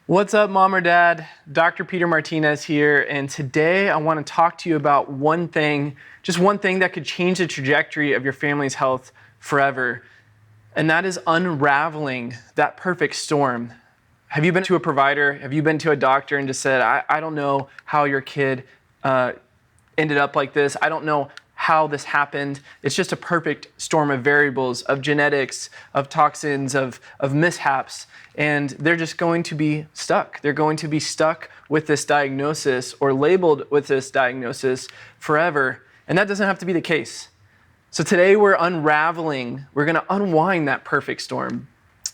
What's up, Mom or Dad? Dr. Peter Martinez here, and today I want to talk to you about one thing, just one thing that could change the trajectory of your family's health forever, and that is unraveling that perfect storm. Have you been to a provider? Have you been to a doctor and just said, I don't know how your kid ended up like this. I don't know how this happened. It's just a perfect storm of variables, of genetics, of toxins, of mishaps. And they're just going to be stuck. They're going to be stuck with this diagnosis or labeled with this diagnosis forever. And that doesn't have to be the case. So today we're unraveling, we're going to unwind that perfect storm.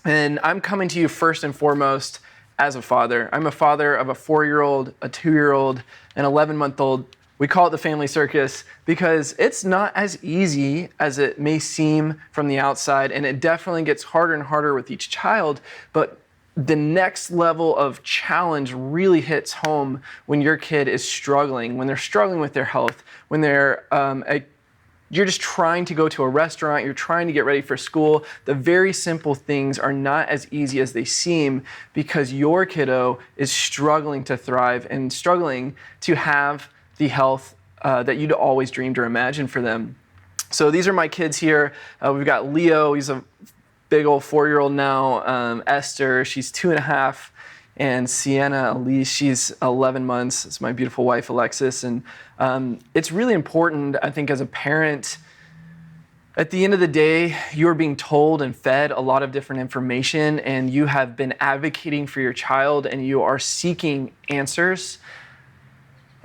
And I'm coming to you first and foremost as a father. I'm a father of a 4-year-old, a 2-year-old, an 11-month-old. We call it the family circus because it's not as easy as it may seem from the outside, and it definitely gets harder and harder with each child, but the next level of challenge really hits home when your kid is struggling, when they're struggling with their health, when they're you're just trying to go to a restaurant, you're trying to get ready for school. The very simple things are not as easy as they seem because your kiddo is struggling to thrive and struggling to have the health that you'd always dreamed or imagined for them. So these are my kids here. We've got Leo, he's a big old 4-year-old now. Esther, she's 2.5. And Sienna Elise, she's 11 months. It's my beautiful wife, Alexis. And it's really important, I think, as a parent, at the end of the day, you're being told and fed a lot of different information, and you have been advocating for your child, and you are seeking answers.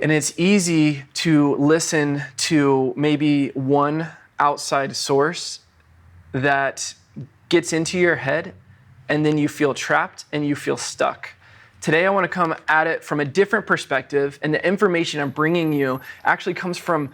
And it's easy to listen to maybe one outside source that gets into your head, and then you feel trapped and you feel stuck. Today, I want to come at it from a different perspective, and the information I'm bringing you actually comes from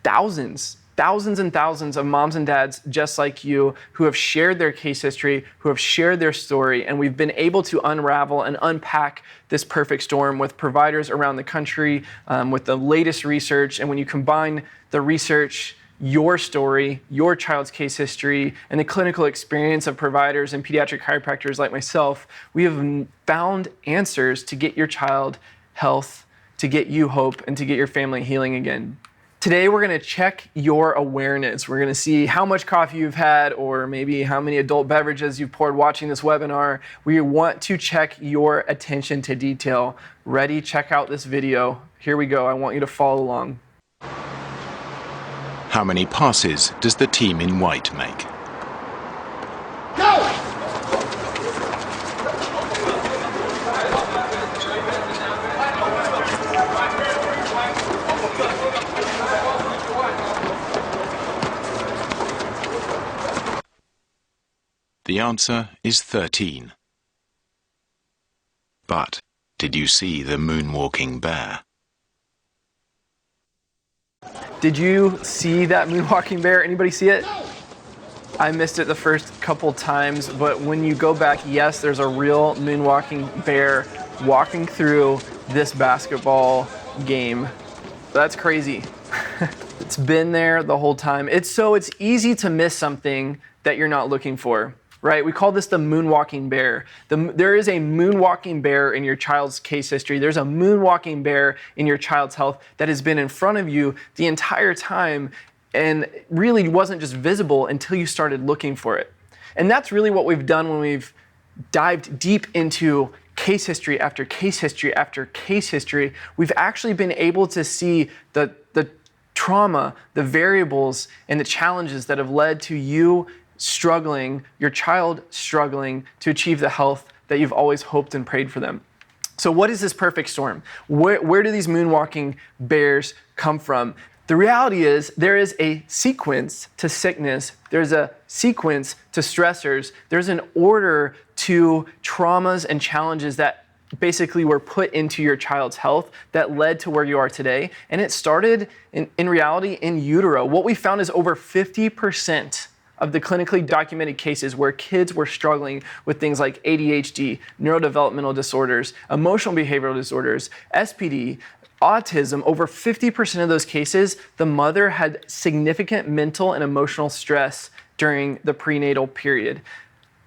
thousands and thousands of moms and dads just like you who have shared their case history, who have shared their story, and we've been able to unravel and unpack this perfect storm with providers around the country, with the latest research. And when you combine the research, your story, your child's case history, and the clinical experience of providers and pediatric chiropractors like myself, we have found answers to get your child health, to get you hope, and to get your family healing again. Today, we're going to check your awareness. We're going to see how much coffee you've had or maybe how many adult beverages you've poured watching this webinar. We want to check your attention to detail. Ready? Check out this video. Here we go. I want you to follow along. How many passes does the team in white make? Go! The answer is 13. But did you see the moonwalking bear? Did you see that moonwalking bear? Anybody see it? I missed it the first couple times, but when you go back, yes, there's a real moonwalking bear walking through this basketball game. That's crazy. It's been there the whole time. It's easy to miss something that you're not looking for. Right? We call this the moonwalking bear. There is a moonwalking bear in your child's case history. There's a moonwalking bear in your child's health that has been in front of you the entire time and really wasn't just visible until you started looking for it. And that's really what we've done when we've dived deep into case history after case history after case history. We've actually been able to see the trauma, the variables, and the challenges that have led to you struggling, your child struggling to achieve the health that you've always hoped and prayed for them. So what is this perfect storm? Where do these moonwalking bears come from? The reality is there is a sequence to sickness. There's a sequence to stressors. There's an order to traumas and challenges that basically were put into your child's health that led to where you are today. And it started in reality in utero. What we found is over 50% of the clinically documented cases where kids were struggling with things like ADHD, neurodevelopmental disorders, emotional behavioral disorders, SPD, autism, over 50% of those cases, the mother had significant mental and emotional stress during the prenatal period.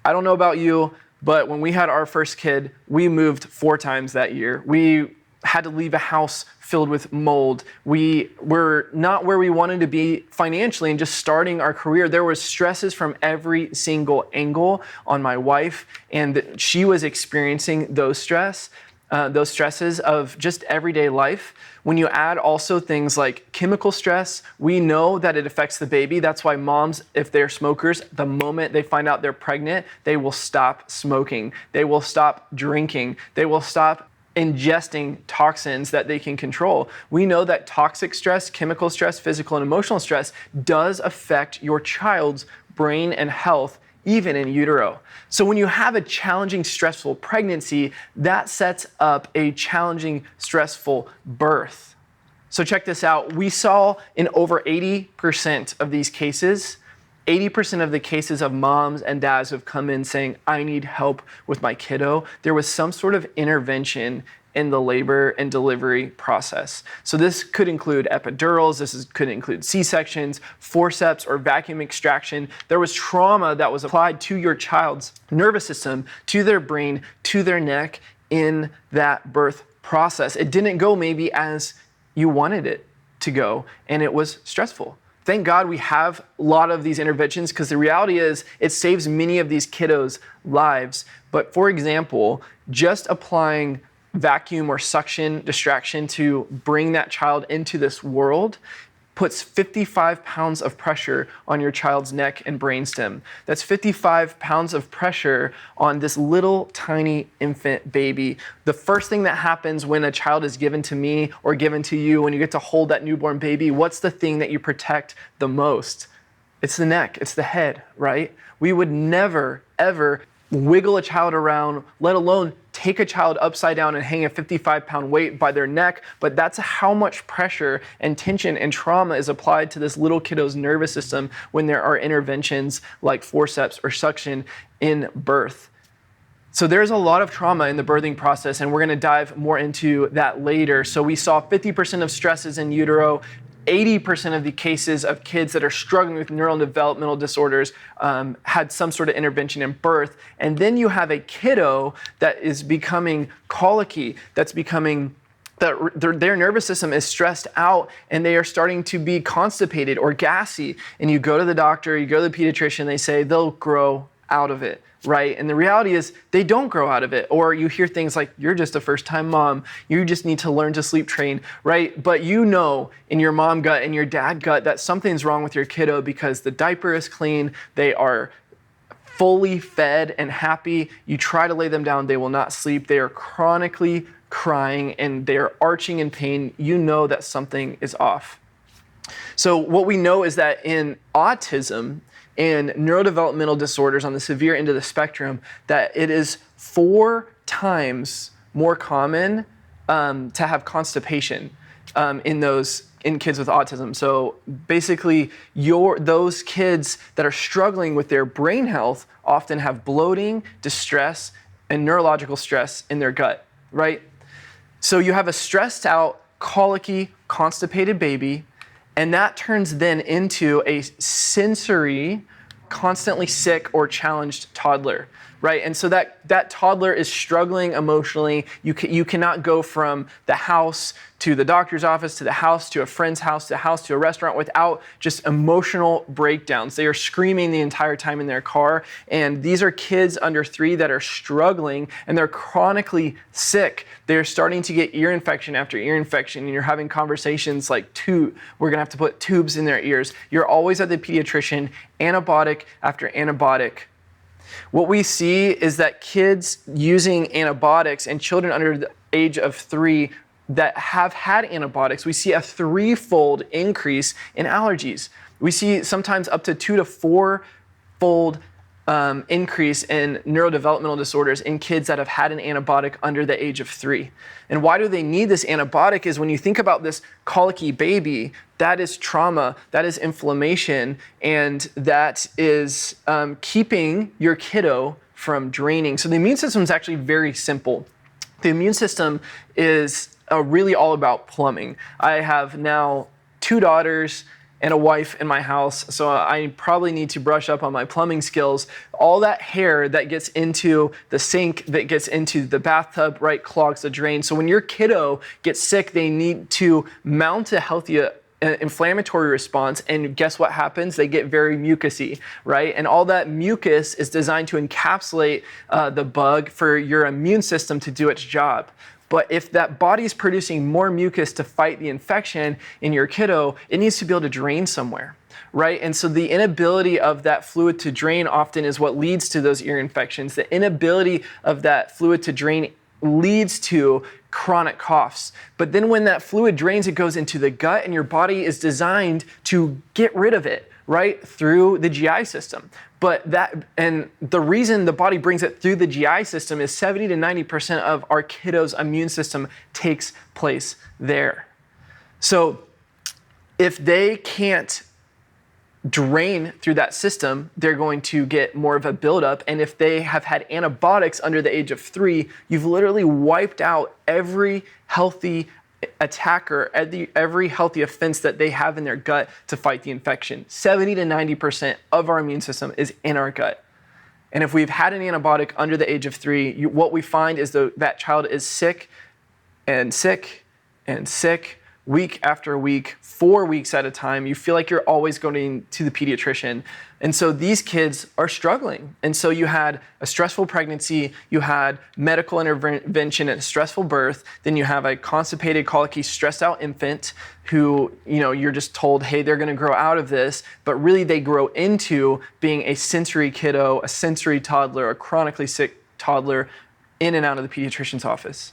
I don't know about you, But when we had our first kid, we moved 4 times that year. We had to leave a house filled with mold. We were not where we wanted to be financially and just starting our career. There was stresses from every single angle on my wife, and she was experiencing those stresses of just everyday life. When you add also things like chemical stress, we know that it affects the baby. That's why moms, if they're smokers, the moment they find out they're pregnant, they will stop smoking. They will stop drinking. They will stop ingesting toxins that they can control. We know that toxic stress, chemical stress, physical and emotional stress does affect your child's brain and health, even in utero. So when you have a challenging, stressful pregnancy, that sets up a challenging, stressful birth. So check this out. We saw in over 80% of these cases, 80% of the cases of moms and dads who have come in saying, I need help with my kiddo, there was some sort of intervention in the labor and delivery process. So this could include epidurals, could include C-sections, forceps, or vacuum extraction. There was trauma that was applied to your child's nervous system, to their brain, to their neck in that birth process. It didn't go maybe as you wanted it to go, and it was stressful. Thank God we have a lot of these interventions, because the reality is it saves many of these kiddos' lives. But for example, just applying vacuum or suction distraction to bring that child into this world puts 55 pounds of pressure on your child's neck and brainstem. That's 55 pounds of pressure on this little tiny infant baby. The first thing that happens when a child is given to me or given to you, when you get to hold that newborn baby, what's the thing that you protect the most? It's the neck, it's the head, right? We would never, ever wiggle a child around, let alone take a child upside down and hang a 55-pound weight by their neck, but that's how much pressure and tension and trauma is applied to this little kiddo's nervous system when there are interventions like forceps or suction in birth. So there's a lot of trauma in the birthing process, and we're gonna dive more into that later. So we saw 50% of stresses in utero, 80% of the cases of kids that are struggling with neural and developmental disorders had some sort of intervention in birth. And then you have a kiddo that is becoming colicky, that's becoming that their nervous system is stressed out and they are starting to be constipated or gassy. And you go to the doctor, you go to the pediatrician, they say they'll grow out of it, right? And the reality is they don't grow out of it. Or you hear things like, you're just a first-time mom, you just need to learn to sleep train, right? But you know in your mom gut and your dad gut that something's wrong with your kiddo because the diaper is clean, they are fully fed and happy. You try to lay them down, they will not sleep. They are chronically crying and they are arching in pain. You know that something is off. So what we know is that in autism, in neurodevelopmental disorders on the severe end of the spectrum, that it is 4 times more common to have constipation in kids with autism. So basically, those kids that are struggling with their brain health often have bloating, distress, and neurological stress in their gut, right? So you have a stressed out, colicky, constipated baby, and that turns then into a sensory, constantly sick or challenged toddler, right? And so that toddler is struggling emotionally. You cannot go from the house to the doctor's office, to the house, to a friend's house, to the house, to a restaurant without just emotional breakdowns. They are screaming the entire time in their car. And these are kids under 3 that are struggling and they're chronically sick. They're starting to get ear infection after ear infection, and you're having conversations like, we're gonna have to put tubes in their ears. You're always at the pediatrician, antibiotic after antibiotic. What we see is that kids using antibiotics and children under the age of 3 that have had antibiotics, we see a 3-fold increase in allergies. We see sometimes up to 2 to 4-fold increase in neurodevelopmental disorders in kids that have had an antibiotic under the age of 3. And why do they need this antibiotic is when you think about this colicky baby, that is trauma, that is inflammation, and that is keeping your kiddo from draining. So the immune system is actually very simple. The immune system is really all about plumbing. I have now 2 daughters, and a wife in my house, so I probably need to brush up on my plumbing skills. All that hair that gets into the sink, that gets into the bathtub, right, clogs the drain. So when your kiddo gets sick, they need to mount a healthy inflammatory response, and guess what happens? They get very mucousy, right? And all that mucus is designed to encapsulate the bug for your immune system to do its job. But if that body is producing more mucus to fight the infection in your kiddo, it needs to be able to drain somewhere, right? And so the inability of that fluid to drain often is what leads to those ear infections. The inability of that fluid to drain leads to chronic coughs. But then when that fluid drains, it goes into the gut, and your body is designed to get rid of it, right, through the GI system. And the reason the body brings it through the GI system is 70 to 90% of our kiddo's immune system takes place there. So if they can't drain through that system, they're going to get more of a buildup. And if they have had antibiotics under the age of 3, you've literally wiped out every healthy attacker, every healthy offense that they have in their gut to fight the infection. 70 to 90% of our immune system is in our gut. And if we've had an antibiotic under the age of 3, what we find is that child is sick and sick and sick, week after week, 4 weeks at a time. You feel like you're always going to the pediatrician. And so these kids are struggling. And so you had a stressful pregnancy, you had medical intervention and a stressful birth, then you have a constipated, colicky, stressed out infant who, you're just told, hey, they're going to grow out of this, but really they grow into being a sensory kiddo, a sensory toddler, a chronically sick toddler in and out of the pediatrician's office.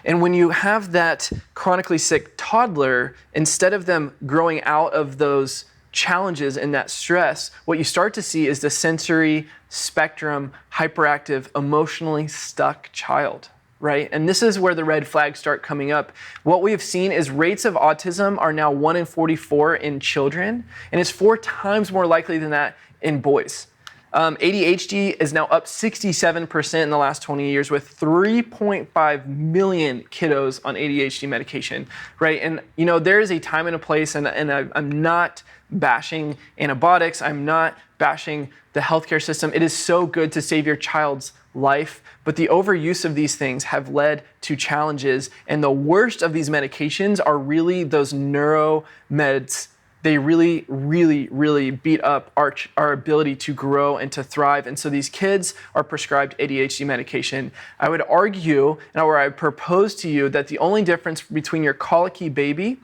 And when you have that chronically sick toddler, instead of them growing out of those challenges and that stress, what you start to see is the sensory spectrum, hyperactive, emotionally stuck child, right? And this is where the red flags start coming up. What we have seen is rates of autism are now 1 in 44 in children, and it's 4 times more likely than that in boys. ADHD is now up 67% in the last 20 years with 3.5 million kiddos on ADHD medication, right? And there is a time and a place, and I'm not bashing antibiotics. I'm not bashing the healthcare system. It is so good to save your child's life, but the overuse of these things have led to challenges. And the worst of these medications are really those neuro meds. They really, really, really beat up our ability to grow and to thrive. And so these kids are prescribed ADHD medication. I would argue, or I propose to you, that the only difference between your colicky baby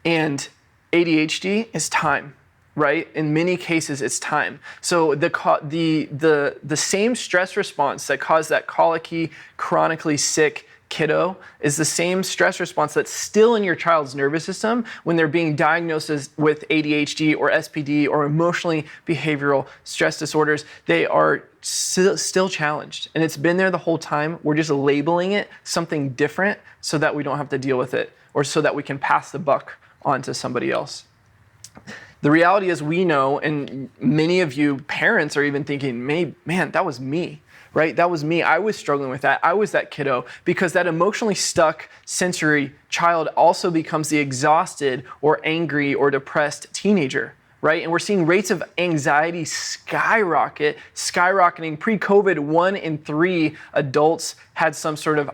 and ADHD is time, right? In many cases, it's time. So the same stress response that caused that colicky, chronically sick kiddo is the same stress response that's still in your child's nervous system when they're being diagnosed with ADHD or SPD or emotionally behavioral stress disorders. They are still challenged, and it's been there the whole time. We're just labeling it something different so that we don't have to deal with it, or so that we can pass the buck on to somebody else. The reality is, we know, and many of you parents are even thinking, man, that was me. Right? That was me. I was struggling with that. I was that kiddo, because that emotionally stuck sensory child also becomes the exhausted or angry or depressed teenager, right? And we're seeing rates of anxiety skyrocketing. Pre-COVID, 1 in 3 adults had some sort of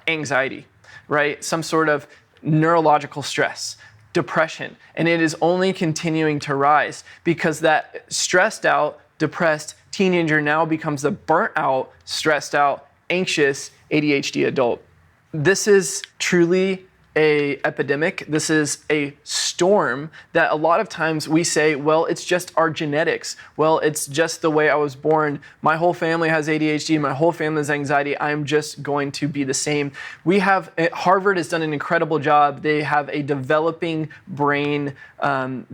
anxiety, right? Some sort of neurological stress, depression. And it is only continuing to rise, because that stressed out, depressed teenager now becomes the burnt out, stressed out, anxious ADHD adult. This is truly an epidemic. This is a storm that a lot of times we say, well, it's just our genetics. Well, it's just the way I was born. My whole family has ADHD. My whole family has anxiety. I'm just going to be the same. Harvard has done an incredible job. They have a developing brain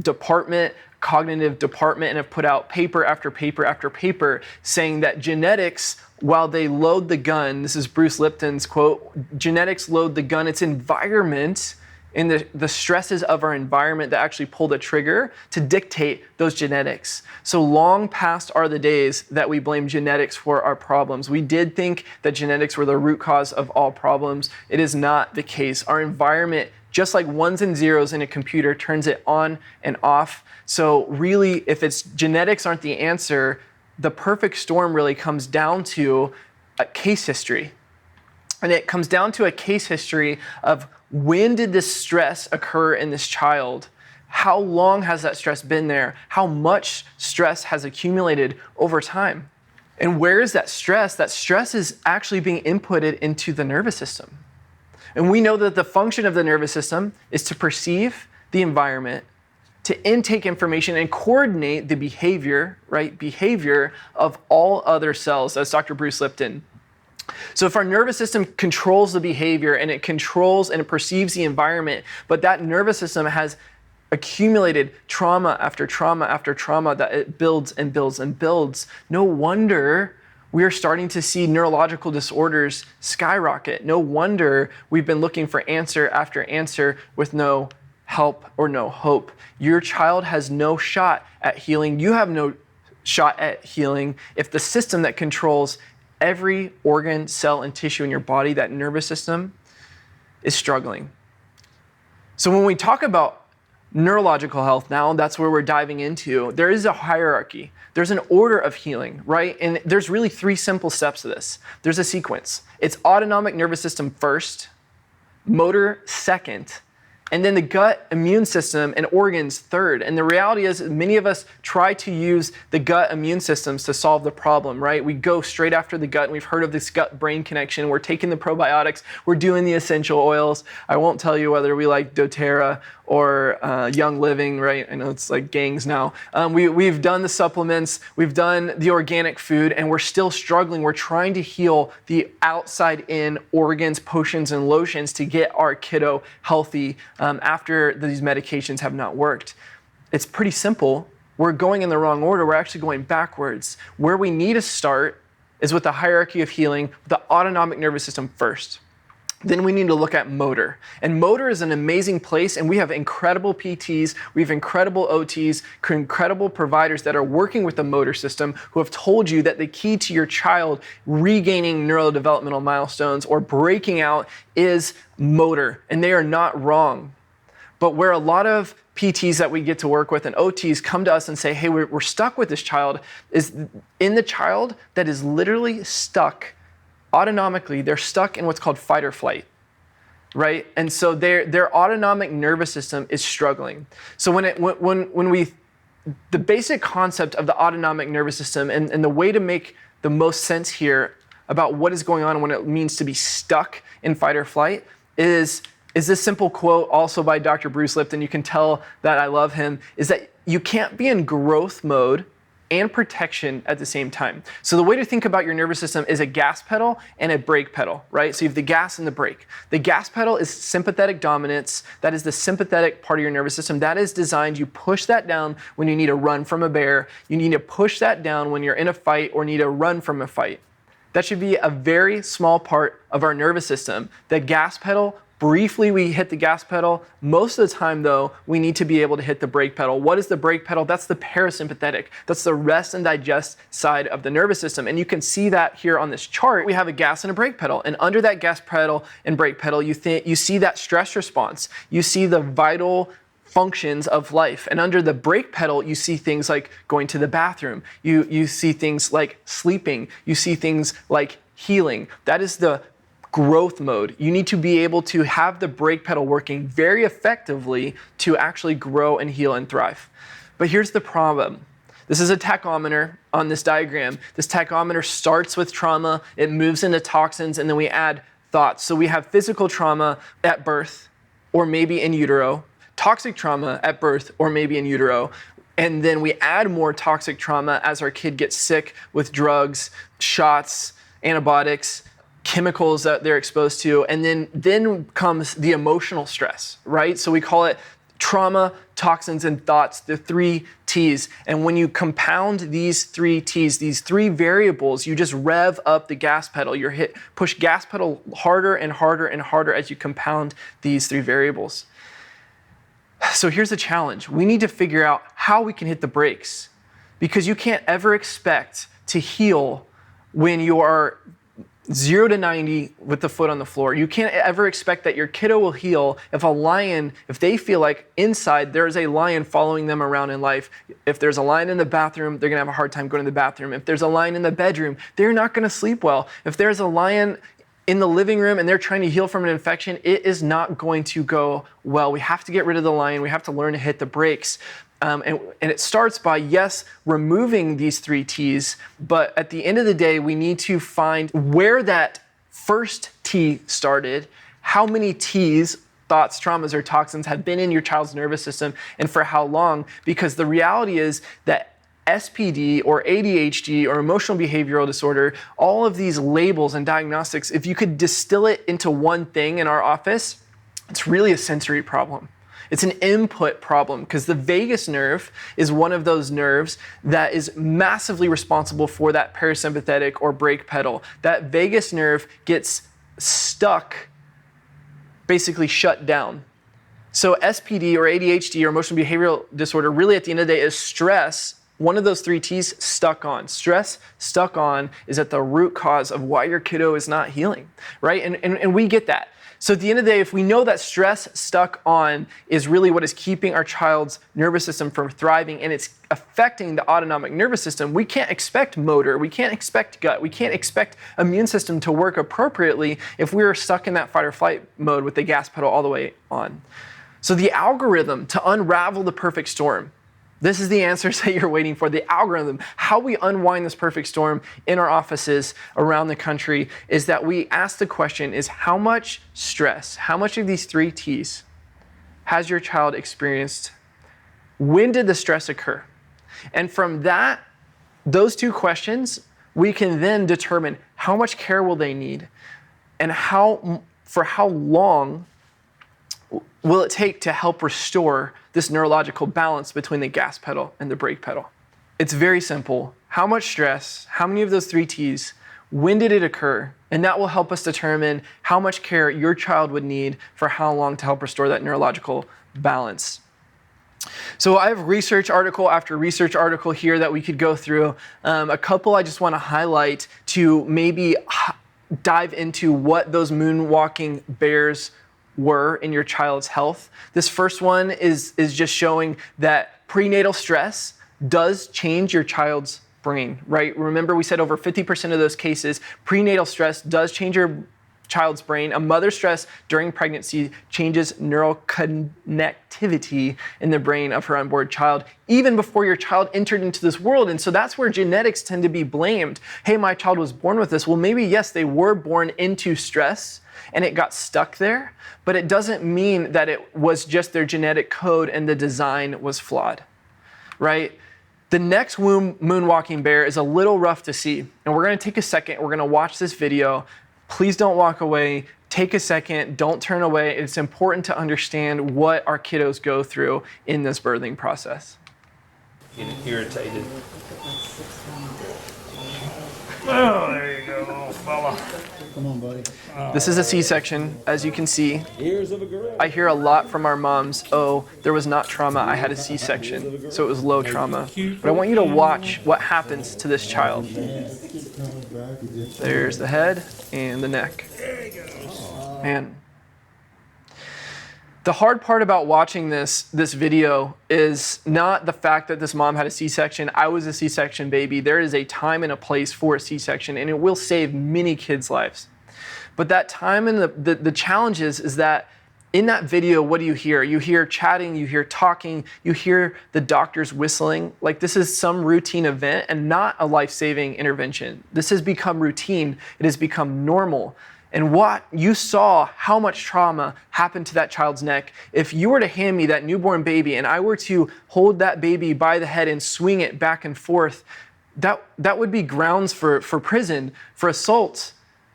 department, cognitive department, and have put out paper after paper after paper saying that genetics, while they load the gun, this is Bruce Lipton's quote, genetics load the gun, its environment and the stresses of our environment that actually pull the trigger to dictate those genetics. So long past are the days that we blame genetics for our problems. We did think that genetics were the root cause of all problems. It is not the case. Our environment, just like ones and zeros in a computer, turns it on and off. So really, if it's genetics aren't the answer, the perfect storm really comes down to a case history. And it comes down to a case history of when did this stress occur in this child? How long has that stress been there? How much stress has accumulated over time? And where is that stress? That stress is actually being inputted into the nervous system. And we know that the function of the nervous system is to perceive the environment, to intake information and coordinate the behavior, right? Behavior of all other cells, as Dr. Bruce Lipton. So if our nervous system controls the behavior and it controls and it perceives the environment, but that nervous system has accumulated trauma after trauma after trauma that it builds and builds and builds, no wonder we are starting to see neurological disorders skyrocket. No wonder we've been looking for answer after answer with no help or no hope. Your child has no shot at healing. You have no shot at healing if the system that controls every organ, cell, and tissue in your body, that nervous system, is struggling. So when we talk about neurological health now, that's where we're diving into. There is a hierarchy. There's an order of healing, right? And there's really 3 simple steps to this. There's a sequence. It's autonomic nervous system first, motor second, and then the gut immune system and organs third. And the reality is many of us try to use the gut immune systems to solve the problem, right? We go straight after the gut, and we've heard of this gut-brain connection. We're taking the probiotics, we're doing the essential oils. I won't tell you whether we like doTERRA or Young Living, right? I know it's like gangs now. We've done the supplements, we've done the organic food, and we're still struggling. We're trying to heal the outside-in organs, potions, and lotions to get our kiddo healthy after these medications have not worked. It's pretty simple. We're going in the wrong order. We're actually going backwards. Where we need to start is with the hierarchy of healing, the autonomic nervous system first. Then we need to look at motor. And motor is an amazing place, and we have incredible PTs, we have incredible OTs, incredible providers that are working with the motor system who have told you that the key to your child regaining neurodevelopmental milestones or breaking out is motor, and they are not wrong. But where a lot of PTs that we get to work with and OTs come to us and say, hey, we're stuck with this child, is in the child that is literally stuck autonomically, they're stuck in what's called fight or flight, right? And so their autonomic nervous system is struggling. So the basic concept of the autonomic nervous system and the way to make the most sense here about what is going on and what it means to be stuck in fight or flight is this simple quote also by Dr. Bruce Lipton. You can tell that I love him, is that you can't be in growth mode and protection at the same time. So the way to think about your nervous system is a gas pedal and a brake pedal, right? So you have the gas and the brake. The gas pedal is sympathetic dominance. That is the sympathetic part of your nervous system. That is designed, you push that down when you need to run from a bear. You need to push that down when you're in a fight or need to run from a fight. That should be a very small part of our nervous system. The gas pedal, briefly we hit the gas pedal. Most of the time though, we need to be able to hit the brake pedal. What is the brake pedal? That's the parasympathetic. That's the rest and digest side of the nervous system. And you can see that here on this chart. We have a gas and a brake pedal. And under that gas pedal and brake pedal, you see that stress response. You see the vital functions of life. And under the brake pedal, you see things like going to the bathroom. You see things like sleeping. You see things like healing. That is the growth mode. You need to be able to have the brake pedal working very effectively to actually grow and heal and thrive. But here's the problem. This is a tachometer on this diagram. This tachometer starts with trauma, it moves into toxins, and then we add thoughts. So we have physical trauma at birth, or maybe in utero, toxic trauma at birth, or maybe in utero, and then we add more toxic trauma as our kid gets sick with drugs, shots, antibiotics, chemicals that they're exposed to, and then comes the emotional stress, right? So we call it Trauma, toxins, and thoughts, the 3 T's. And when you compound these 3 T's, these 3 variables, you just rev up the gas pedal. Push gas pedal harder and harder and harder as you compound these 3 variables. So here's the challenge. We need to figure out how we can hit the brakes, because you can't ever expect to heal when you are 0 to 90 with the foot on the floor. You can't ever expect that your kiddo will heal if they feel like inside there's a lion following them around in life. If there's a lion in the bathroom, they're gonna have a hard time going to the bathroom. If there's a lion in the bedroom, they're not gonna sleep well. If there's a lion in the living room and they're trying to heal from an infection, it is not going to go well. We have to get rid of the lion. We have to learn to hit the brakes. And it starts by, yes, removing these 3 T's, but at the end of the day, we need to find where that first T started, how many T's, thoughts, traumas, or toxins have been in your child's nervous system, and for how long, because the reality is that SPD or ADHD or emotional behavioral disorder, all of these labels and diagnostics, if you could distill it into one thing in our office, it's really a sensory problem. It's an input problem, because the vagus nerve is one of those nerves that is massively responsible for that parasympathetic or brake pedal. That vagus nerve gets stuck, basically shut down. So SPD or ADHD or emotional behavioral disorder, really at the end of the day, is stress. One of those 3 T's stuck on. Stress stuck on is at the root cause of why your kiddo is not healing, right? And we get that. So at the end of the day, if we know that stress stuck on is really what is keeping our child's nervous system from thriving, and it's affecting the autonomic nervous system, we can't expect motor, we can't expect gut, we can't expect immune system to work appropriately if we are stuck in that fight or flight mode with the gas pedal all the way on. So the algorithm to unravel the perfect storm, this is the answers that you're waiting for. The algorithm, how we unwind this perfect storm in our offices around the country, is that we ask the question, is how much stress, how much of these 3 T's has your child experienced? When did the stress occur? And from those 2 questions, we can then determine how much care will they need, and for how long will it take to help restore this neurological balance between the gas pedal and the brake pedal. It's very simple. How much stress, how many of those 3 T's, when did it occur? And that will help us determine how much care your child would need for how long to help restore that neurological balance. So I have research article after research article here that we could go through. A couple I just want to highlight to maybe dive into what those moonwalking bears were in your child's health. This first one is just showing that prenatal stress does change your child's brain, right? Remember, we said over 50% of those cases, prenatal stress does change your child's brain. A mother's stress during pregnancy changes neural connectivity in the brain of her unborn child, even before your child entered into this world. And so that's where genetics tend to be blamed. Hey, my child was born with this. Well, maybe, yes, they were born into stress and it got stuck there, but it doesn't mean that it was just their genetic code and the design was flawed, right? The next moonwalking bear is a little rough to see, and we're gonna take a second, we're gonna watch this video. Please don't walk away, take a second, don't turn away. It's important to understand what our kiddos go through in this birthing process. Getting irritated. Oh, there you go, little fella. Come on, buddy. This is a C-section, as you can see. Ears of a gorilla. I hear a lot from our moms, oh, there was not trauma, I had a C-section, so it was low trauma. But I want you to watch what happens to this child. There's the head and the neck. Man. The hard part about watching this video is not the fact that this mom had a C-section. I was a C-section baby. There is a time and a place for a C-section, and it will save many kids' lives. But that time and the challenge is that in that video, what do you hear? You hear chatting, you hear talking, you hear the doctors whistling. Like this is some routine event and not a life-saving intervention. This has become routine. It has become normal. And what you saw, how much trauma happened to that child's neck. If you were to hand me that newborn baby and I were to hold that baby by the head and swing it back and forth, that would be grounds for prison, for assault,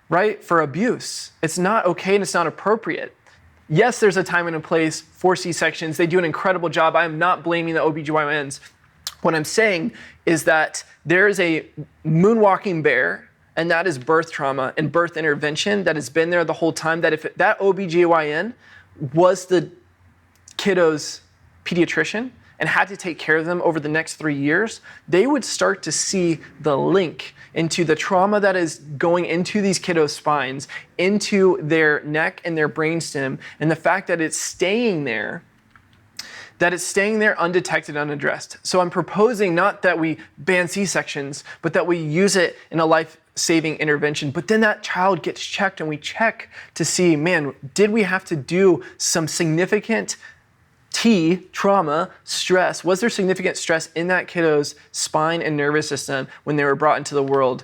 right? For abuse. It's not okay and it's not appropriate. Yes, there's a time and a place for C-sections. They do an incredible job. I am not blaming the OBGYNs. What I'm saying is that there is a moonwalking bear, and that is birth trauma and birth intervention that has been there the whole time, that if that OBGYN was the kiddo's pediatrician and had to take care of them over the next 3 years, they would start to see the link into the trauma that is going into these kiddos' spines, into their neck and their brainstem, and the fact that it's staying there undetected, unaddressed. So I'm proposing not that we ban C-sections, but that we use it in a life-saving intervention. But then that child gets checked, and we check to see, man, did we have to do some significant trauma, stress? Was there significant stress in that kiddo's spine and nervous system when they were brought into the world?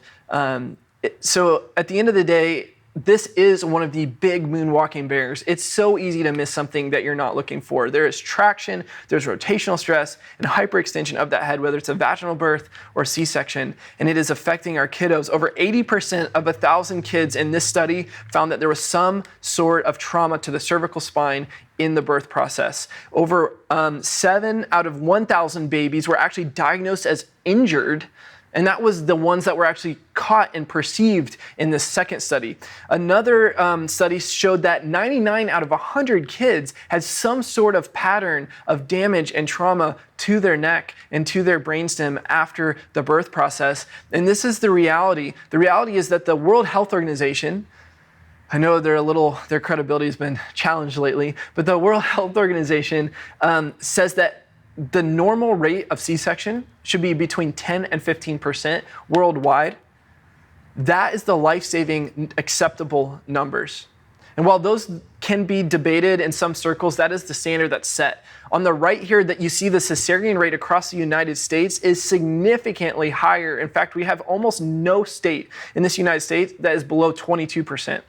So at the end of the day, this is one of the big moonwalking bears. It's so easy to miss something that you're not looking for. There is traction, there's rotational stress, and hyperextension of that head, whether it's a vaginal birth or C-section, and it is affecting our kiddos. Over 80% of 1,000 kids in this study found that there was some sort of trauma to the cervical spine in the birth process. Over 7 out of 1,000 babies were actually diagnosed as injured, and that was the ones that were actually caught and perceived in this second study. Another study showed that 99 out of 100 kids had some sort of pattern of damage and trauma to their neck and to their brainstem after the birth process. And this is the reality. The reality is that the World Health Organization, I know their credibility has been challenged lately, but the World Health Organization says that the normal rate of C-section should be between 10 and 15% worldwide. That is the life-saving acceptable numbers. And while those can be debated in some circles, that is the standard that's set. On the right here that you see the cesarean rate across the United States is significantly higher. In fact, we have almost no state in this United States that is below 22%.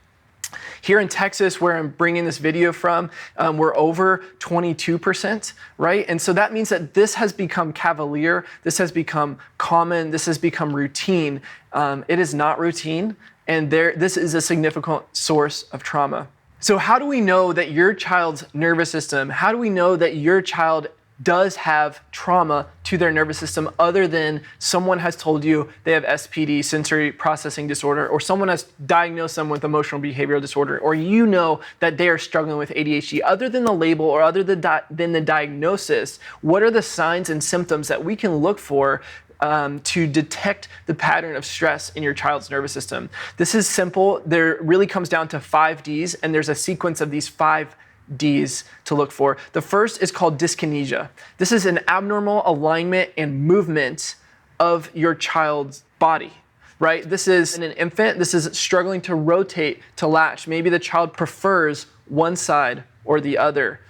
Here in Texas, where I'm bringing this video from, we're over 22%, right? And so that means that this has become cavalier, this has become common, this has become routine. It is not routine, and this is a significant source of trauma. So how do we know that your child's nervous system, how do we know that your child does have trauma to their nervous system other than someone has told you they have SPD, sensory processing disorder, or someone has diagnosed them with emotional behavioral disorder, or you know that they are struggling with ADHD? Other than the label or other than the diagnosis, what are the signs and symptoms that we can look for to detect the pattern of stress in your child's nervous system? This is simple. There really comes down to 5 Ds, and there's a sequence of these 5 Ds to look for. The first is called dyskinesia. This is an abnormal alignment and movement of your child's body, right? This is in an infant, this is struggling to rotate, to latch. Maybe the child prefers one side or the other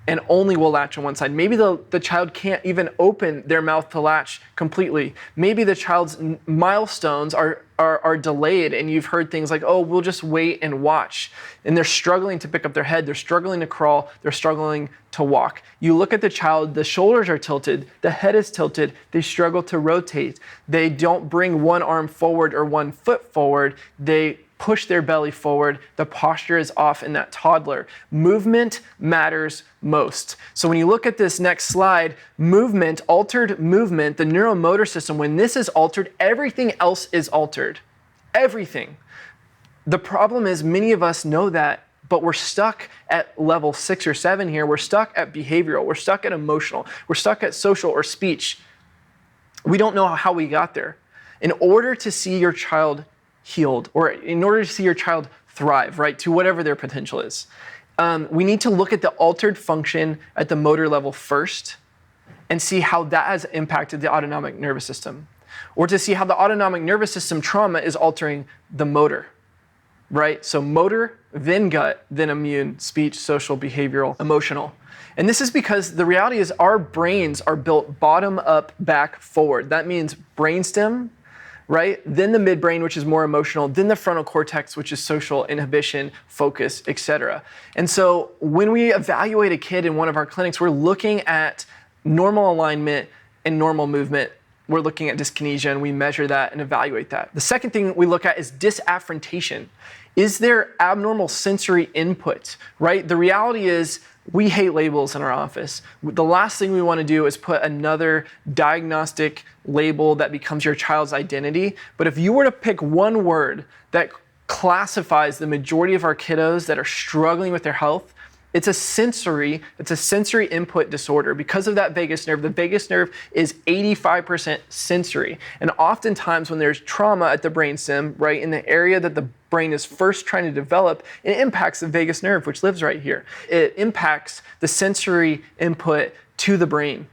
and only will latch on one side. Maybe the child can't even open their mouth to latch completely. Maybe the child's milestones are delayed, and you've heard things like, oh, we'll just wait and watch. And they're struggling to pick up their head, they're struggling to crawl, they're struggling to walk. You look at the child, the shoulders are tilted, the head is tilted, they struggle to rotate. They don't bring one arm forward or one foot forward, they push their belly forward, the posture is off in that toddler. Movement matters most. So when you look at this next slide, movement, altered movement, the neuromotor system, when this is altered, everything else is altered. Everything. The problem is many of us know that, but we're stuck at level 6 or 7 here. We're stuck at behavioral, we're stuck at emotional, we're stuck at social or speech. We don't know how we got there. In order to see your child healed, or in order to see your child thrive, right, to whatever their potential is, we need to look at the altered function at the motor level first and see how that has impacted the autonomic nervous system, or to see how the autonomic nervous system trauma is altering the motor, right? So motor, then gut, then immune, speech, social, behavioral, emotional. And this is because the reality is our brains are built bottom up, back, forward. That means brainstem, right? Then the midbrain, which is more emotional, then the frontal cortex, which is social, inhibition, focus, etc. And so when we evaluate a kid in one of our clinics, we're looking at normal alignment and normal movement. We're looking at dyskinesia, and we measure that and evaluate that. The second thing we look at is disaffrontation. Is there abnormal sensory input, right? The reality is we hate labels in our office. The last thing we want to do is put another diagnostic label that becomes your child's identity. But if you were to pick one word that classifies the majority of our kiddos that are struggling with their health, it's a sensory input disorder. Because of that vagus nerve, the vagus nerve is 85% sensory. And oftentimes when there's trauma at the brainstem, right, in the area that the brain is first trying to develop, it impacts the vagus nerve, which lives right here. It impacts the sensory input to the brain.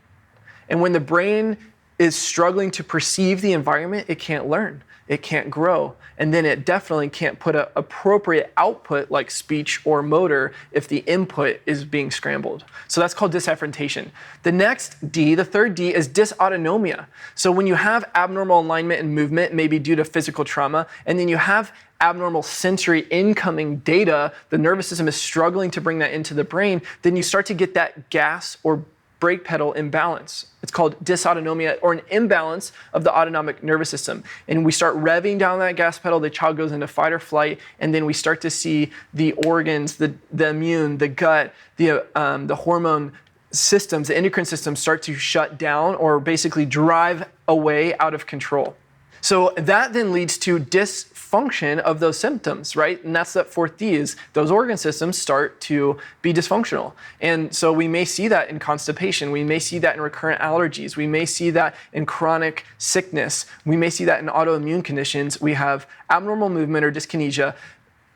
And when the brain is struggling to perceive the environment, it can't learn. It can't grow. And then it definitely can't put an appropriate output like speech or motor if the input is being scrambled. So that's called disafferentation. The next D, the third D, is dysautonomia. So when you have abnormal alignment and movement, maybe due to physical trauma, and then you have abnormal sensory incoming data, the nervous system is struggling to bring that into the brain, then you start to get that gas or brake pedal imbalance. It's called dysautonomia, or an imbalance of the autonomic nervous system. And we start revving down that gas pedal, the child goes into fight or flight, and then we start to see the organs, the immune, the gut, the hormone systems, the endocrine systems start to shut down or basically drive away out of control. So that then leads to dysfunction of those symptoms, right? And that's that fourth D, is those organ systems start to be dysfunctional. And so we may see that in constipation. We may see that in recurrent allergies. We may see that in chronic sickness. We may see that in autoimmune conditions. We have abnormal movement or dyskinesia,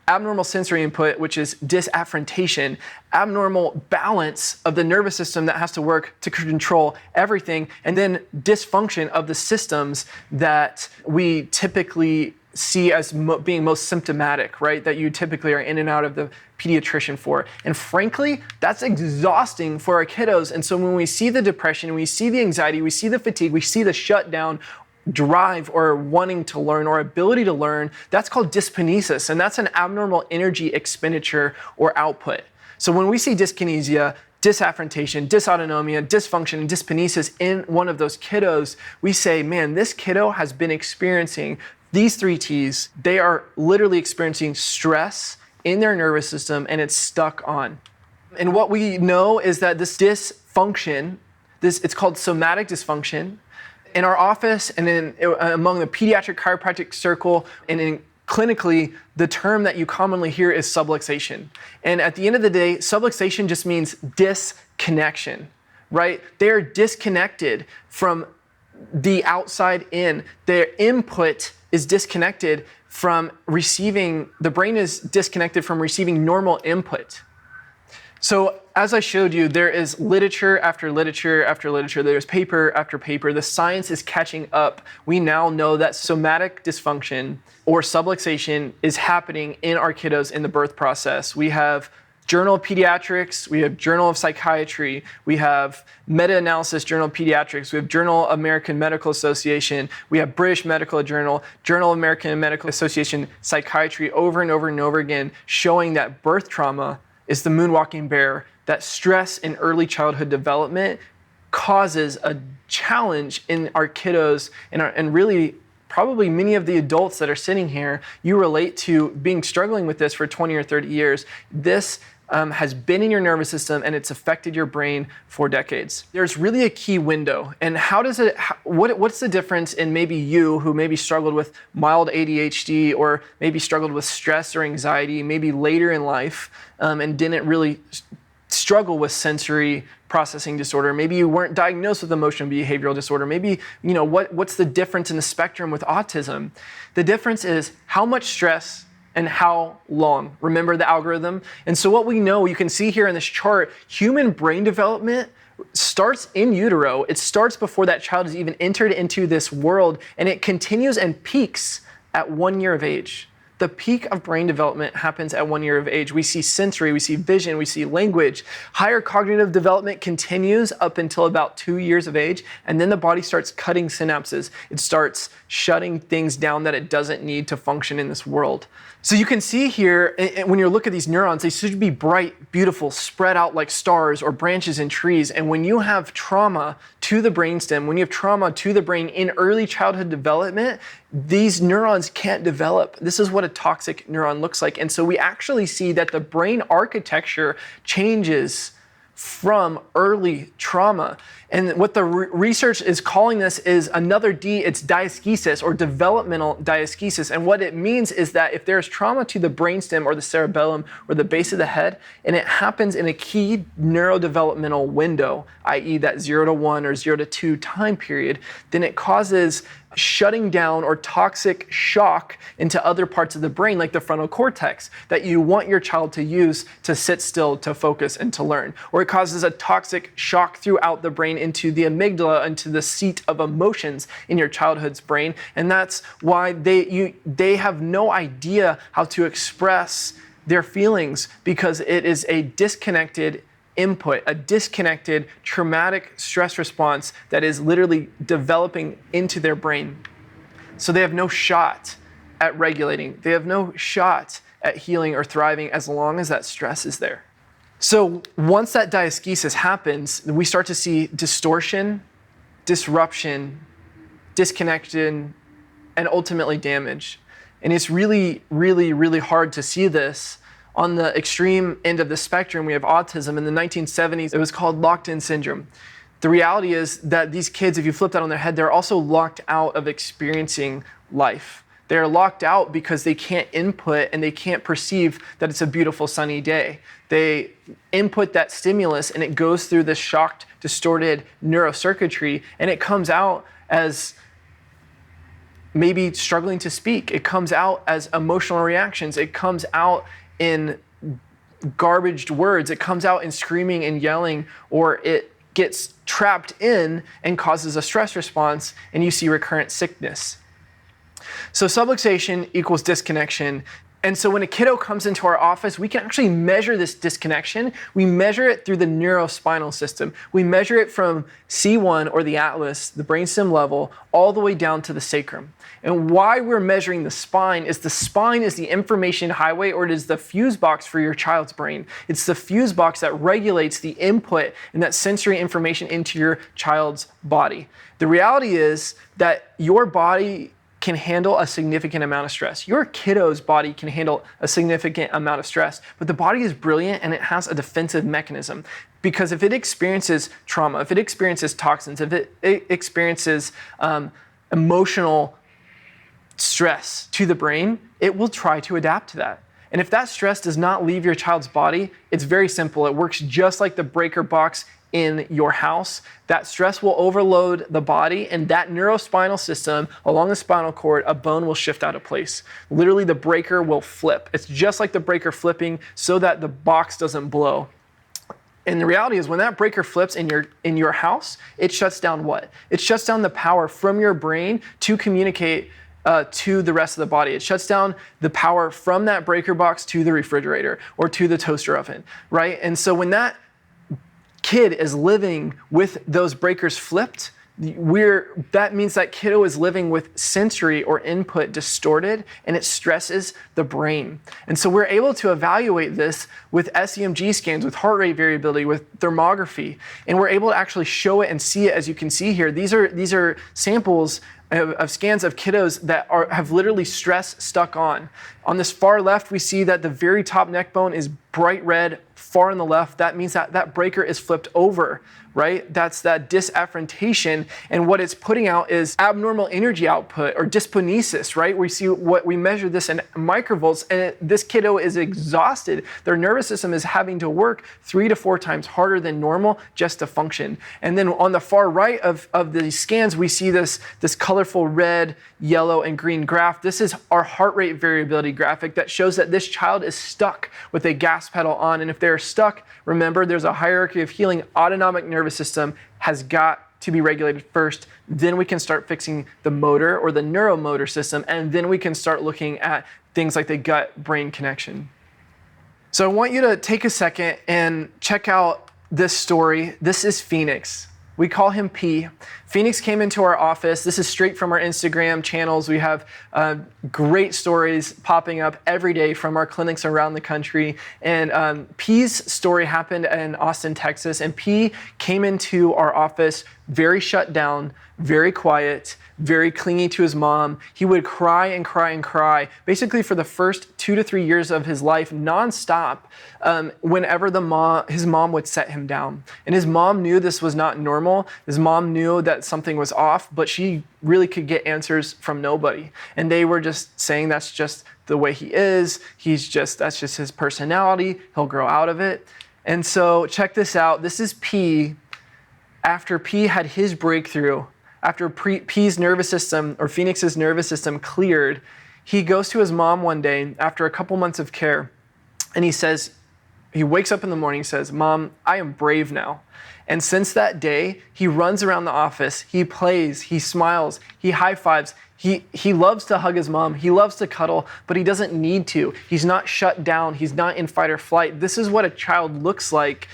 abnormal sensory input, which is disafferentation, abnormal balance of the nervous system that has to work to control everything, and then dysfunction of the systems that we typically see as being most symptomatic, right? That you typically are in and out of the pediatrician for. And frankly, that's exhausting for our kiddos. And so when we see the depression, we see the anxiety, we see the fatigue, we see the shutdown, drive or wanting to learn or ability to learn, that's called dyskinesis, and that's an abnormal energy expenditure or output. So when we see dyskinesia, disafferentation, dysautonomia, dysfunction, and dyskinesis in one of those kiddos, we say, man, this kiddo has been experiencing these three T's. They are literally experiencing stress in their nervous system, and it's stuck on. And what we know is that this dysfunction, it's called somatic dysfunction. In our office and among the pediatric chiropractic circle and clinically, the term that you commonly hear is subluxation. And at the end of the day, subluxation just means disconnection, right? They are disconnected from the outside in. Their input is disconnected from receiving, the brain is disconnected from receiving normal input. So as I showed you, there is literature after literature after literature. There's paper after paper. The science is catching up. We now know that somatic dysfunction or subluxation is happening in our kiddos in the birth process. We have Journal of Pediatrics, we have Journal of Psychiatry, we have meta-analysis Journal of Pediatrics, we have Journal of American Medical Association, we have British Medical Journal, Journal of American Medical Association Psychiatry, over and over and over again, showing that birth trauma is the moonwalking bear, that stress in early childhood development causes a challenge in our kiddos and really probably many of the adults that are sitting here, you relate to being struggling with this for 20 or 30 years. This has been in your nervous system and it's affected your brain for decades. There's really a key window. And what's the difference in maybe you who maybe struggled with mild ADHD or maybe struggled with stress or anxiety, maybe later in life, and didn't really struggle with sensory processing disorder. Maybe you weren't diagnosed with emotional behavioral disorder. Maybe, what's the difference in the spectrum with autism? The difference is how much stress and how long. Remember the algorithm? And so what we know, you can see here in this chart, human brain development starts in utero. It starts before that child has even entered into this world, and it continues and peaks at 1 year of age. The peak of brain development happens at 1 year of age. We see sensory, we see vision, we see language. Higher cognitive development continues up until about 2 years of age, and then the body starts cutting synapses. It starts shutting things down that it doesn't need to function in this world. So you can see here, when you look at these neurons, they should be bright, beautiful, spread out like stars or branches in trees. And when you have trauma to the brainstem, when you have trauma to the brain in early childhood development, these neurons can't develop. This is what a toxic neuron looks like. And so we actually see that the brain architecture changes from early trauma. And what the research is calling this is another D, it's diaskesis or developmental diaskesis. And what it means is that if there's trauma to the brainstem or the cerebellum or the base of the head, and it happens in a key neurodevelopmental window, i.e. that 0 to 1 or 0 to 2 time period, then it causes shutting down or toxic shock into other parts of the brain, like the frontal cortex, that you want your child to use to sit still, to focus, and to learn. Or it causes a toxic shock throughout the brain into the amygdala, into the seat of emotions in your childhood's brain. And that's why they have no idea how to express their feelings, because it is a disconnected input, a disconnected traumatic stress response that is literally developing into their brain. So they have no shot at regulating. They have no shot at healing or thriving as long as that stress is there. So once that diaskesis happens, we start to see distortion, disruption, disconnection, and ultimately damage. And it's really, really, really hard to see this. On the extreme end of the spectrum, we have autism. In the 1970s, it was called locked-in syndrome. The reality is that these kids, if you flip that on their head, they're also locked out of experiencing life. They're locked out because they can't input and they can't perceive that it's a beautiful sunny day. They input that stimulus and it goes through this shocked, distorted neurocircuitry, and it comes out as maybe struggling to speak. It comes out as emotional reactions. It comes out in garbaged words. It comes out in screaming and yelling, or it gets trapped in and causes a stress response, and you see recurrent sickness. So subluxation equals disconnection. And so when a kiddo comes into our office, we can actually measure this disconnection. We measure it through the neurospinal system. We measure it from C1 or the atlas, the brainstem level, all the way down to the sacrum. And why we're measuring the spine is the information highway, or it is the fuse box for your child's brain. It's the fuse box that regulates the input and that sensory information into your child's body. The reality is that your body can handle a significant amount of stress. Your kiddo's body can handle a significant amount of stress, but the body is brilliant and it has a defensive mechanism. Because if it experiences trauma, if it experiences toxins, if it experiences emotional stress to the brain, it will try to adapt to that. And if that stress does not leave your child's body, it's very simple. It works just like the breaker box in your house. That stress will overload the body, and that neurospinal system along the spinal cord, a bone will shift out of place. Literally, the breaker will flip. It's just like the breaker flipping so that the box doesn't blow. And the reality is when that breaker flips in your house, it shuts down what? It shuts down the power from your brain to communicate to the rest of the body. It shuts down the power from that breaker box to the refrigerator or to the toaster oven, right? And so when that kid is living with those breakers flipped, that means that kiddo is living with sensory or input distorted, and it stresses the brain. And so we're able to evaluate this with SEMG scans, with heart rate variability, with thermography, and we're able to actually show it and see it, as you can see here. These are samples of scans of kiddos that have literally stress stuck on. On this far left, we see that the very top neck bone is bright red. Far on the left, that means that breaker is flipped over, right? That's that disafferentation, and what it's putting out is abnormal energy output or dysphonesis, right? We measure this in microvolts, and this kiddo is exhausted. Their nervous system is having to work 3 to 4 times harder than normal just to function. And then on the far right of the scans, we see this colorful red, yellow, and green graph. This is our heart rate variability graphic that shows that this child is stuck with a gas pedal on, and if they're stuck, remember, there's a hierarchy of healing. Autonomic nervous system has got to be regulated first. Then we can start fixing the motor or the neuromotor system, and then we can start looking at things like the gut-brain connection. So I want you to take a second and check out this story. This is Phoenix. We call him P. Phoenix came into our office. This is straight from our Instagram channels. We have great stories popping up every day from our clinics around the country. And P's story happened in Austin, Texas. And P came into our office very shut down, very quiet, very clingy to his mom. He would cry and cry and cry, basically for the first 2 to 3 years of his life, nonstop, whenever his mom would set him down. And his mom knew this was not normal. His mom knew that something was off, but she really could get answers from nobody. And they were just saying that's just the way he is. That's just his personality. He'll grow out of it. And so check this out. This is P after P had his breakthrough. After P's nervous system, or Phoenix's nervous system, cleared, he goes to his mom one day after a couple months of care, and he wakes up in the morning and says, "Mom, I am brave now." And since that day, he runs around the office, he plays, he smiles, he high fives, he loves to hug his mom, he loves to cuddle, but he doesn't need to. He's not shut down, he's not in fight or flight. This is what a child looks like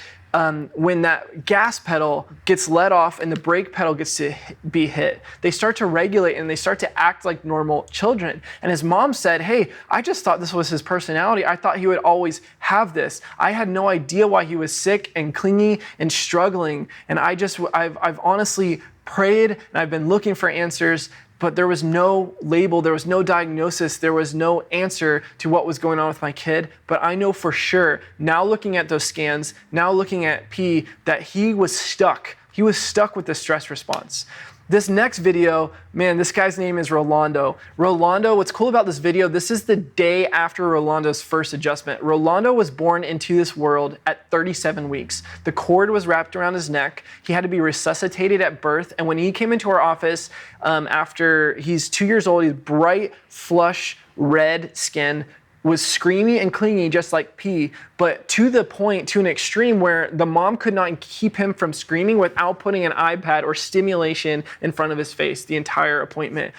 when that gas pedal gets let off and the brake pedal gets to be hit. They start to regulate and they start to act like normal children. And his mom said, "Hey, I just thought this was his personality. I thought he would always have this. I had no idea why he was sick and clingy and struggling. And I've honestly prayed and I've been looking for answers, but there was no label, there was no diagnosis, there was no answer to what was going on with my kid. But I know for sure, now looking at those scans, now looking at P, that he was stuck. He was stuck with the stress response." This next video, man, this guy's name is Rolando. Rolando, what's cool about this video, this is the day after Rolando's first adjustment. Rolando was born into this world at 37 weeks. The cord was wrapped around his neck. He had to be resuscitated at birth. And when he came into our office, after he's 2 years old, he's bright, flush, red skin, was screamy and clingy just like P, but to the point, to an extreme where the mom could not keep him from screaming without putting an iPad or stimulation in front of his face the entire appointment.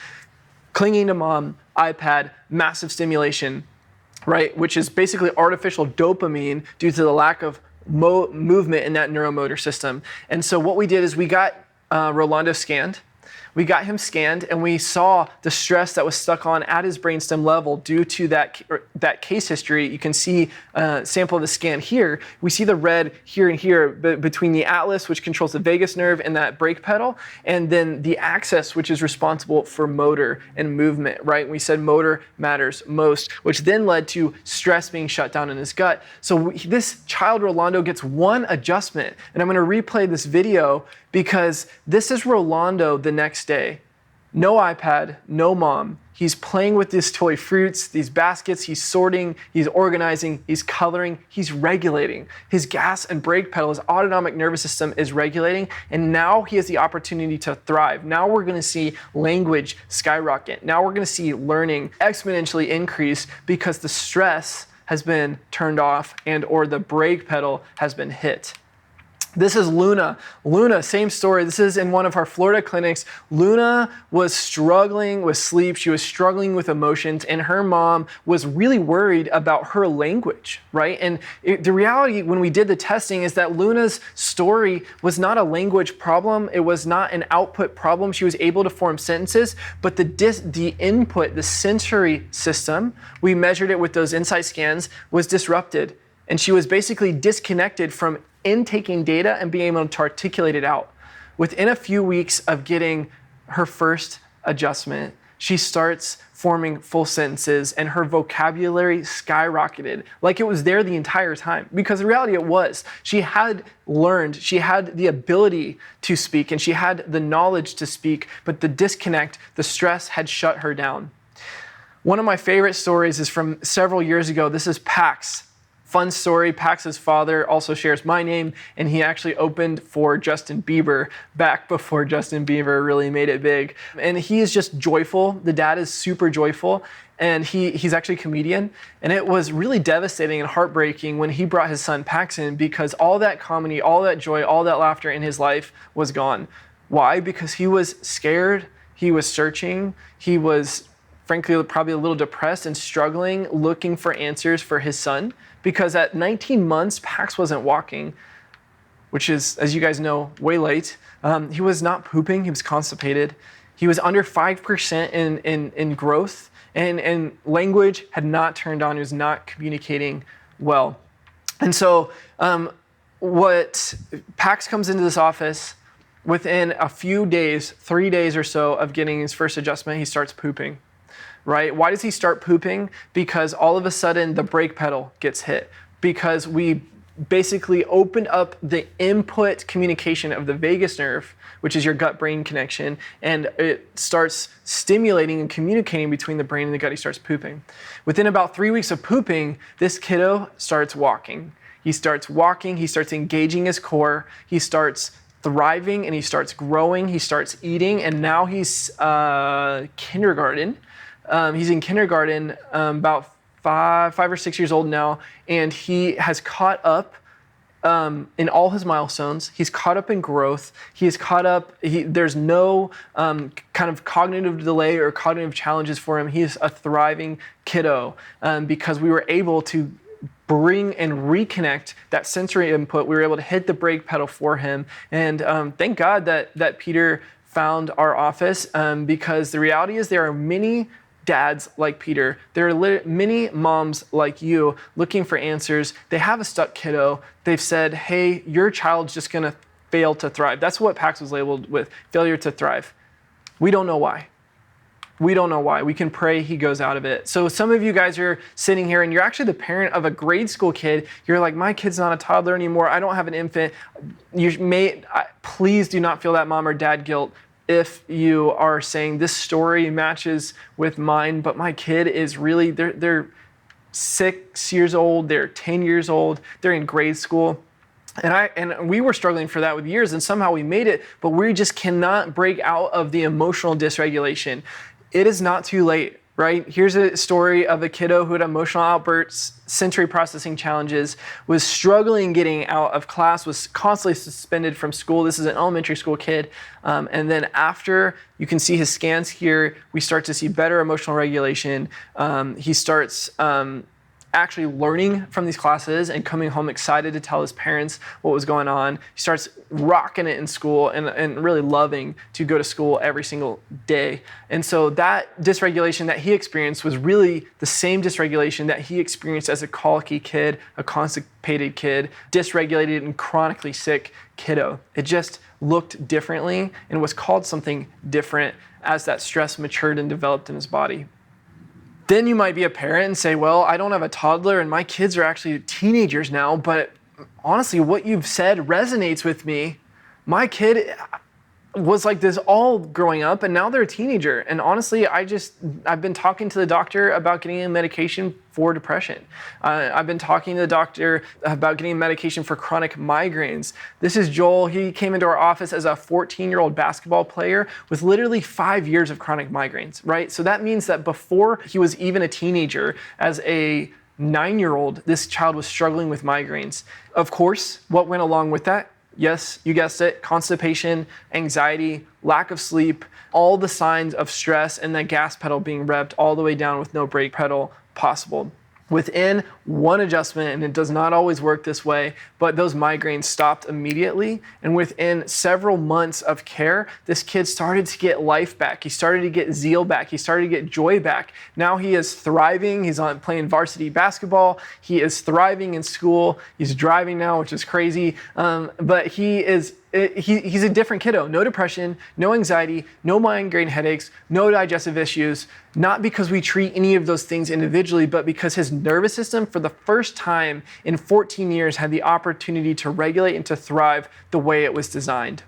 Clinging to mom, iPad, massive stimulation, right? Which is basically artificial dopamine due to the lack of movement in that neuromotor system. And so what we did is we got Rolando scanned. We got him scanned and we saw the stress that was stuck on at his brainstem level due to that case history. You can see a sample of the scan here. We see the red here and here between the atlas, which controls the vagus nerve, and that brake pedal, and then the axis, which is responsible for motor and movement, right? We said motor matters most, which then led to stress being shut down in his gut. So this child, Rolando, gets one adjustment, and I'm gonna replay this video because this is Rolando the next day. No iPad, no mom. He's playing with these toy fruits, these baskets, he's sorting, he's organizing, he's coloring, he's regulating. His gas and brake pedal, his autonomic nervous system is regulating, and now he has the opportunity to thrive. Now we're gonna see language skyrocket. Now we're gonna see learning exponentially increase because the stress has been turned off or the brake pedal has been hit. This is Luna. Luna, same story. This is in one of our Florida clinics. Luna was struggling with sleep. She was struggling with emotions, and her mom was really worried about her language, right? And the reality when we did the testing is that Luna's story was not a language problem. It was not an output problem. She was able to form sentences, but the input, the sensory system, we measured it with those insight scans, was disrupted. And she was basically disconnected from intaking data and being able to articulate it out. Within a few weeks of getting her first adjustment, she starts forming full sentences and her vocabulary skyrocketed like it was there the entire time. Because the reality it was, she had learned, she had the ability to speak and she had the knowledge to speak, but the disconnect, the stress had shut her down. One of my favorite stories is from several years ago. This is Pax. Fun story, Pax's father also shares my name, and he actually opened for Justin Bieber back before Justin Bieber really made it big. And he is just joyful. The dad is super joyful, and he's actually a comedian. And it was really devastating and heartbreaking when he brought his son Pax in because all that comedy, all that joy, all that laughter in his life was gone. Why? Because he was scared, he was searching, he was frankly probably a little depressed and struggling, looking for answers for his son. Because at 19 months, Pax wasn't walking. which is, as you guys know, way late. He was not pooping, he was constipated. He was under 5% in growth, and language had not turned on. He was not communicating well. And so Pax comes into this office. Within a few days, 3 days or so of getting his first adjustment, he starts pooping, right? Why does he start pooping? Because all of a sudden the brake pedal gets hit, because we basically opened up the input communication of the vagus nerve, which is your gut-brain connection, and it starts stimulating and communicating between the brain and the gut. He starts pooping. Within about 3 weeks of pooping, this kiddo starts walking. He starts walking, he starts engaging his core, he starts thriving, and he starts growing, he starts eating, and now he's kindergarten. He's in kindergarten, about 5 or 6 years old now, and he has caught up in all his milestones. He's caught up in growth. He's caught up. There's no kind of cognitive delay or cognitive challenges for him. He's a thriving kiddo because we were able to bring and reconnect that sensory input. We were able to hit the brake pedal for him. And thank God that Peter found our office because the reality is there are many dads like Peter. There are many moms like you looking for answers. They have a stuck kiddo. They've said, hey, your child's just gonna fail to thrive. That's what Pax was labeled with, failure to thrive. We don't know why. We don't know why. We can pray he goes out of it. So some of you guys are sitting here and you're actually the parent of a grade school kid. You're like, my kid's not a toddler anymore. I don't have an infant. Please do not feel that mom or dad guilt if you are saying this story matches with mine, but my kid is really, they're 6 years old, they're 10 years old, they're in grade school. And we were struggling for that with years, and somehow we made it, but we just cannot break out of the emotional dysregulation. It is not too late, right? Here's a story of a kiddo who had emotional outbursts, sensory processing challenges, was struggling getting out of class, was constantly suspended from school. This is an elementary school kid. And then after, you can see his scans here, we start to see better emotional regulation. He starts actually learning from these classes and coming home excited to tell his parents what was going on. He starts rocking it in school and really loving to go to school every single day. And so that dysregulation that he experienced was really the same dysregulation that he experienced as a colicky kid, a constipated kid, dysregulated and chronically sick kiddo. It just looked differently and was called something different as that stress matured and developed in his body. Then you might be a parent and say, well, I don't have a toddler and my kids are actually teenagers now, but honestly, what you've said resonates with me. My kid was like this all growing up and now they're a teenager. And honestly, I've been talking to the doctor about getting a medication for depression. I've been talking to the doctor about getting medication for chronic migraines. This is Joel. He came into our office as a 14-year-old basketball player with literally 5 years of chronic migraines, right? So that means that before he was even a teenager, as a 9-year-old, this child was struggling with migraines. Of course, what went along with that? Yes, you guessed it, constipation, anxiety, lack of sleep, all the signs of stress, and that gas pedal being revved all the way down with no brake pedal possible. Within one adjustment, and it does not always work this way, but those migraines stopped immediately. And within several months of care, this kid started to get life back. He started to get zeal back. He started to get joy back. Now he is thriving. He's playing varsity basketball. He is thriving in school. He's driving now, which is crazy. But he's a different kiddo. No depression, no anxiety, no migraine headaches, no digestive issues. Not because we treat any of those things individually, but because his nervous system, for the first time in 14 years, had the opportunity to regulate and to thrive the way it was designed.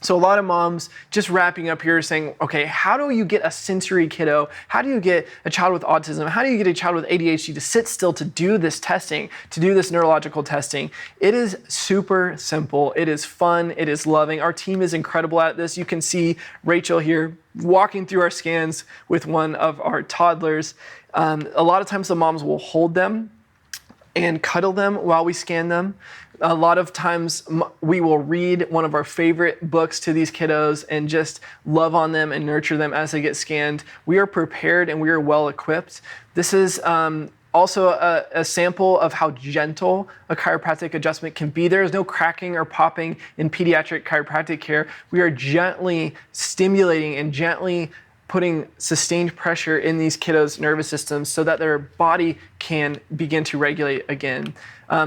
So a lot of moms just wrapping up here saying, okay, how do you get a sensory kiddo? How do you get a child with autism? How do you get a child with ADHD to sit still to do this testing, to do this neurological testing? It is super simple. It is fun. It is loving. Our team is incredible at this. You can see Rachel here walking through our scans with one of our toddlers. A lot of times the moms will hold them and cuddle them while we scan them. A lot of times we will read one of our favorite books to these kiddos and just love on them and nurture them as they get scanned. We are prepared and we are well equipped. This is Also, a sample of how gentle a chiropractic adjustment can be. There is no cracking or popping in pediatric chiropractic care. We are gently stimulating and gently putting sustained pressure in these kiddos' nervous systems so that their body can begin to regulate again.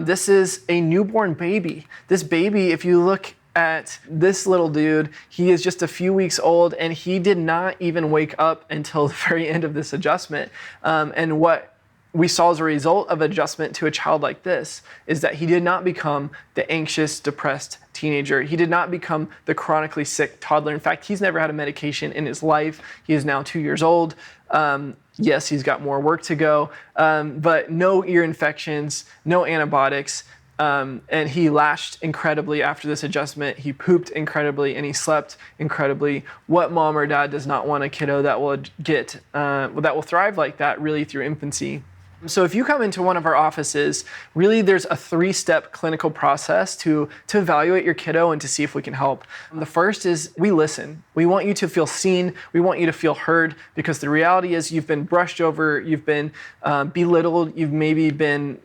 This is a newborn baby. This baby, if you look at this little dude, he is just a few weeks old and he did not even wake up until the very end of this adjustment. And what we saw as a result of adjustment to a child like this is that he did not become the anxious, depressed teenager. He did not become the chronically sick toddler. In fact, he's never had a medication in his life. He is now 2 years old. Yes, he's got more work to go, but no ear infections, no antibiotics. And he lashed incredibly after this adjustment. He pooped incredibly and he slept incredibly. What mom or dad does not want a kiddo that will that will thrive like that really through infancy? So if you come into one of our offices, really there's a 3-step clinical process to evaluate your kiddo and to see if we can help. The first is we listen. We want you to feel seen. We want you to feel heard, because the reality is you've been brushed over, you've been belittled, you've maybe been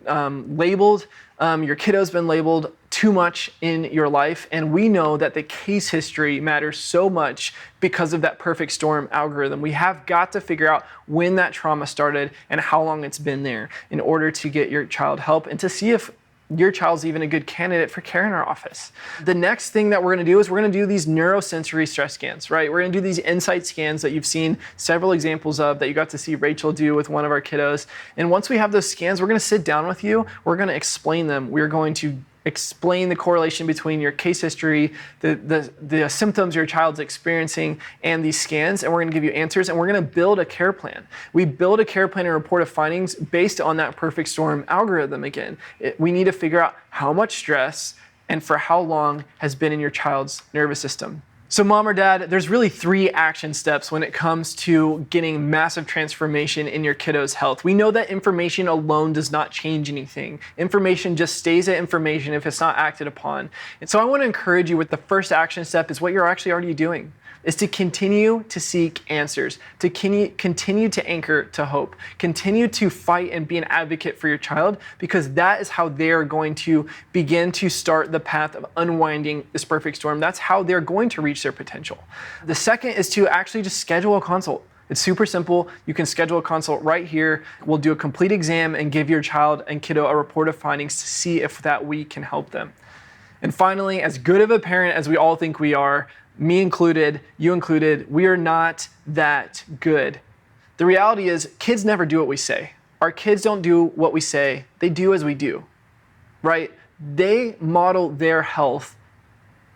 labeled. Your kiddo's been labeled too much in your life, and we know that the case history matters so much because of that perfect storm algorithm. We have got to figure out when that trauma started and how long it's been there in order to get your child help and to see if your child's even a good candidate for care in our office. The next thing that we're gonna do is we're gonna do these neurosensory stress scans, right? We're gonna do these insight scans that you've seen several examples of, that you got to see Rachel do with one of our kiddos. And once we have those scans, we're gonna sit down with you, we're gonna explain them. We're going to explain the correlation between your case history, the symptoms your child's experiencing, and these scans, and we're gonna give you answers, and we're gonna build a care plan. We build a care plan and report of findings based on that perfect storm algorithm again. We need to figure out how much stress and for how long has been in your child's nervous system. So mom or dad, there's really 3 action steps when it comes to getting massive transformation in your kiddo's health. We know that information alone does not change anything. Information just stays as information if it's not acted upon. And so I want to encourage you with the first action step is what you're actually already doing, is to continue to seek answers, to continue to anchor to hope, continue to fight and be an advocate for your child, because that is how they're going to begin to start the path of unwinding this perfect storm. That's how they're going to reach their potential. The second is to actually just schedule a consult. It's super simple. You can schedule a consult right here. We'll do a complete exam and give your child and kiddo a report of findings to see if that we can help them. And finally, as good of a parent as we all think we are, me included, you included, we are not that good. The reality is kids never do what we say. Our kids don't do what we say, they do as we do, right? They model their health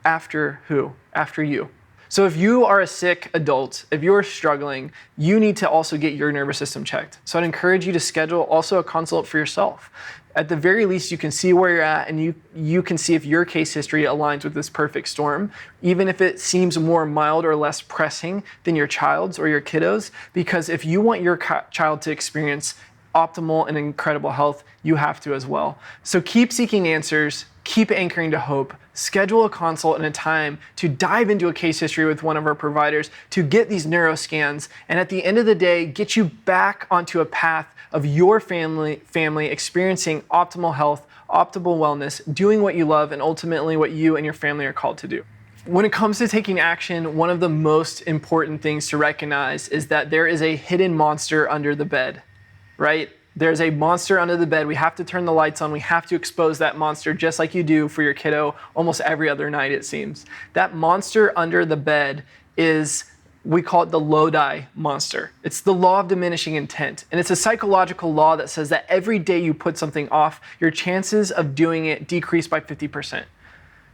after who? After you. So if you are a sick adult, if you're struggling, you need to also get your nervous system checked. So I'd encourage you to schedule also a consult for yourself. At the very least, you can see where you're at, and you can see if your case history aligns with this perfect storm, even if it seems more mild or less pressing than your child's or your kiddo's, because if you want your child to experience optimal and incredible health, you have to as well. So keep seeking answers, keep anchoring to hope, schedule a consult and a time to dive into a case history with one of our providers to get these neuro scans, and at the end of the day, get you back onto a path of your family experiencing optimal health, optimal wellness, doing what you love, and ultimately what you and your family are called to do. When it comes to taking action, one of the most important things to recognize is that there is a hidden monster under the bed, right? There's a monster under the bed. We have to turn the lights on. We have to expose that monster just like you do for your kiddo almost every other night, it seems. That monster under the bed is, we call it the Lodi monster. It's the law of diminishing intent. And it's a psychological law that says that every day you put something off, your chances of doing it decrease by 50%.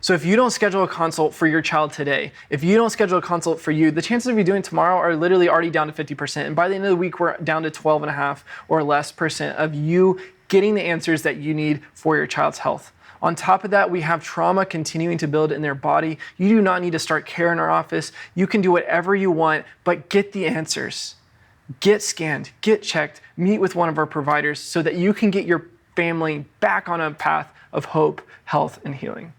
So if you don't schedule a consult for your child today, if you don't schedule a consult for you, the chances of you doing tomorrow are literally already down to 50%. And by the end of the week, we're down to 12.5% or less of you getting the answers that you need for your child's health. On top of that, we have trauma continuing to build in their body. You do not need to start care in our office. You can do whatever you want, but get the answers. Get scanned, get checked, meet with one of our providers so that you can get your family back on a path of hope, health, and healing.